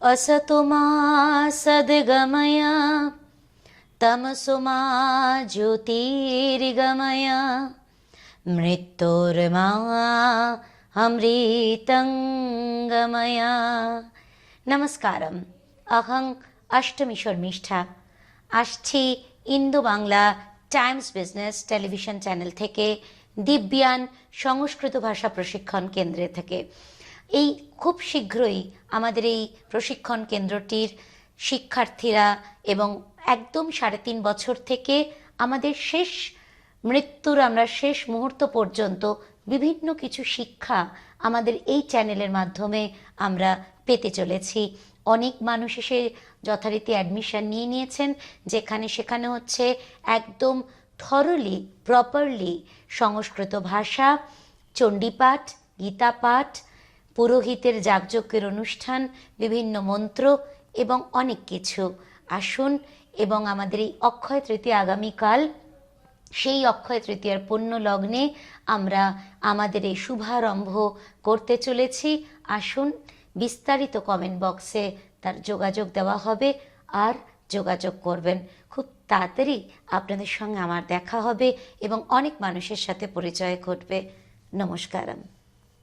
असतो मा सद्गमय तमसो मा ज्योतिर्गमय मृत्योर्मा अमृतंगमय। नमस्कारम, अहं अष्टमी शर्मिष्ठा আসছি Indo Bangla Times business television channel থেকে, দিব্যান সংস্কৃত ভাষা প্রশিক্ষণ কেন্দ্র থেকে। এই খুব শীঘ্রই আমাদের এই প্রশিক্ষণ কেন্দ্রটির শিক্ষার্থীরা এবং একদম 3.5 বছর থেকে আমাদের শেষ মৃত্যুর আমরা শেষ মুহূর্ত পর্যন্ত বিভিন্ন কিছু শিক্ষা আমাদের এই চ্যানেলের মাধ্যমে আমরা পেতে চলেছি। অনেক মানুষ এসে যথারীতি অ্যাডমিশন নিয়ে নিয়েছেন, যেখানে সেখানে হচ্ছে একদম থরলি প্রপারলি সংস্কৃত ভাষা, চণ্ডীপাঠ, গীতাপাঠ, পুরোহিতের যাগযজ্ঞের অনুষ্ঠান, বিভিন্ন মন্ত্র এবং অনেক কিছু। আসুন এবং আমাদের এই অক্ষয় তৃতীয়া আগামীকাল, সেই অক্ষয় তৃতীয়ার পুণ্য লগ্নে আমরা আমাদের এই শুভারম্ভ করতে চলেছি। আসুন, বিস্তারিত কমেন্ট বক্সে তার যোগাযোগ দেওয়া হবে, আর যোগাযোগ করবেন। খুব তাড়াতাড়ি আপনাদের সঙ্গে আমার দেখা হবে এবং অনেক মানুষের সাথে পরিচয় ঘটবে। নমস্কারম।